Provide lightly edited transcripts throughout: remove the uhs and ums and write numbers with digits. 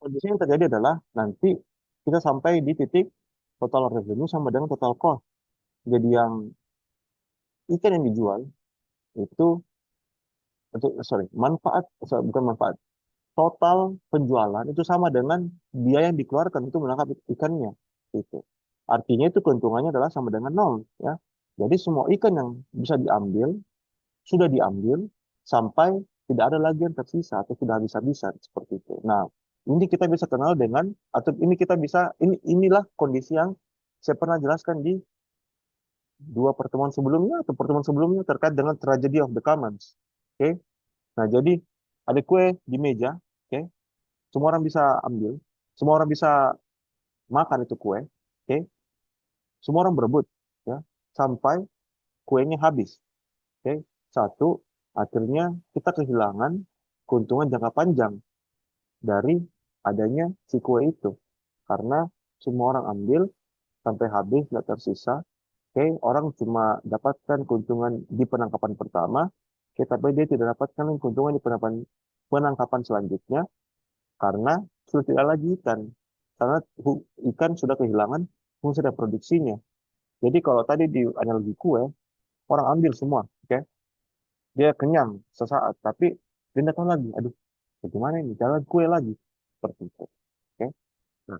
kondisi yang terjadi adalah nanti kita sampai di titik total revenue sama dengan total cost. Jadi yang ikan yang dijual itu bukan manfaat. Total penjualan itu sama dengan biaya yang dikeluarkan untuk menangkap ikannya. Itu. Artinya itu keuntungannya adalah sama dengan nol, ya. Jadi semua ikan yang bisa diambil sudah diambil sampai tidak ada lagi yang tersisa atau sudah habis-habisan seperti itu. Nah, ini kita bisa kenal dengan atau ini kita bisa inilah kondisi yang saya pernah jelaskan di dua pertemuan sebelumnya atau pertemuan sebelumnya terkait dengan tragedy of the commons. Oke. Nah, jadi ada kue di meja, oke. Semua orang bisa ambil, semua orang bisa makan itu kue, oke. Semua orang berebut, ya, sampai kuenya habis, oke. Satu, akhirnya kita kehilangan keuntungan jangka panjang dari adanya si kue itu. Karena semua orang ambil sampai habis, tidak tersisa. Oke, orang cuma dapatkan keuntungan di penangkapan pertama, oke, tapi dia tidak dapatkan keuntungan di penangkapan selanjutnya karena sudah tidak lagi ikan. Karena ikan sudah kehilangan fungsi reproduksinya. Jadi kalau tadi di analogi kue, orang ambil semua, oke, dia kenyang sesaat, tapi dia tidak tahu lagi, aduh, bagaimana ini, jalan kue lagi, seperti itu. Oke, nah,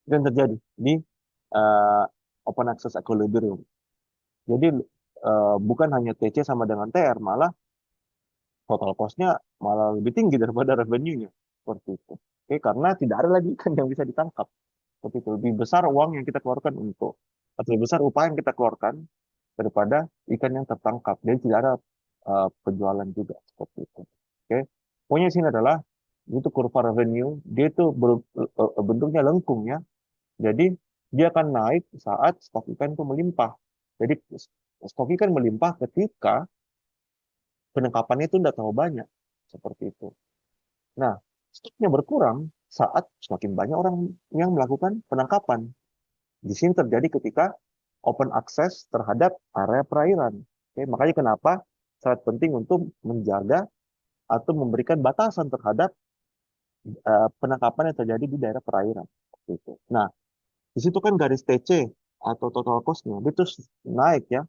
itu yang terjadi di eh, open access equilibrium. Jadi bukan hanya TC sama dengan TR, malah total cost-nya malah lebih tinggi daripada revenue-nya. Seperti itu. Oke, karena tidak ada lagi ikan yang bisa ditangkap. Seperti itu. Lebih besar uang yang kita keluarkan atau lebih besar upaya yang kita keluarkan daripada ikan yang tertangkap. Jadi tidak ada penjualan juga. Seperti itu. Oke. Poinnya sini adalah itu kurva revenue, dia itu bentuknya lengkung ya. Jadi dia akan naik saat stok ikan itu melimpah. Jadi stok ikan melimpah ketika penangkapannya itu tidak terlalu banyak. Seperti itu. Nah, stoknya berkurang saat semakin banyak orang yang melakukan penangkapan. Di sini terjadi ketika open access terhadap area perairan. Oke, makanya kenapa sangat penting untuk menjaga atau memberikan batasan terhadap penangkapan yang terjadi di daerah perairan. Gitu. Nah, di situ kan garis TC atau total cost-nya itu naik ya,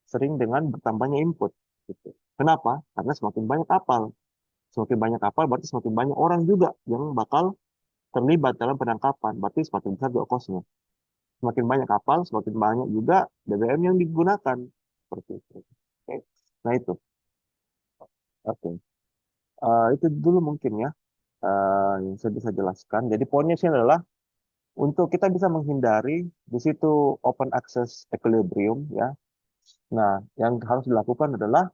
sering dengan bertambahnya input. Gitu. Kenapa? Karena semakin banyak kapal. Semakin banyak kapal berarti semakin banyak orang juga yang bakal terlibat dalam penangkapan. Berarti semakin besar juga cost-nya. Semakin banyak kapal, semakin banyak juga BBM yang digunakan. Seperti itu. Oke. Nah itu. Oke. Itu dulu mungkin ya yang saya bisa jelaskan. Jadi poinnya sih adalah untuk kita bisa menghindari di situ open access equilibrium ya. Nah, yang harus dilakukan adalah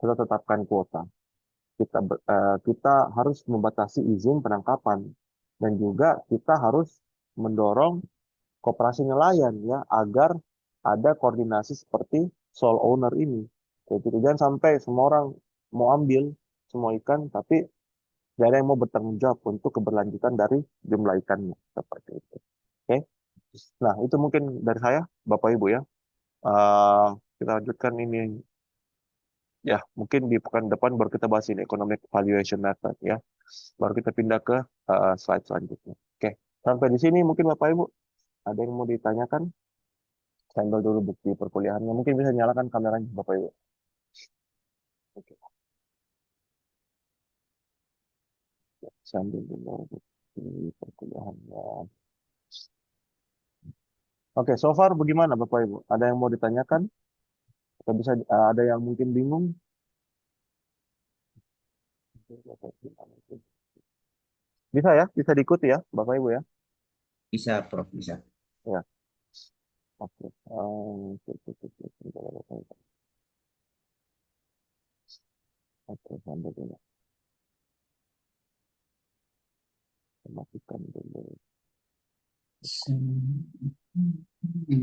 kita tetapkan kuota. Kita harus membatasi izin penangkapan dan juga kita harus mendorong koperasi nelayan ya agar ada koordinasi seperti sole owner ini. Jadi jangan sampai semua orang mau ambil semua ikan tapi tidak ada yang mau bertanggung jawab untuk keberlanjutan dari jumlah ikannya seperti itu. Oke. Nah, itu mungkin dari saya, Bapak Ibu ya. Eh, kita lanjutkan ini ya, mungkin di pekan depan baru kita bahas ini economic valuation method ya. Baru kita pindah ke slide selanjutnya. Oke, sampai di sini mungkin Bapak Ibu ada yang mau ditanyakan? Sambil dulu bukti perkuliahannya. Mungkin bisa nyalakan kameranya Bapak Ibu. Oke, sambil dulu bukti perkuliahannya. Oke, so far bagaimana Bapak Ibu? Ada yang mau ditanyakan? Atau bisa ada yang mungkin bingung? Bisa ya, bisa diikuti ya, Bapak Ibu ya. Bisa, Prof. Bisa. Ya, oke. Oke, oke, oke, oke. Oke, sambil dulu. Matikan dulu.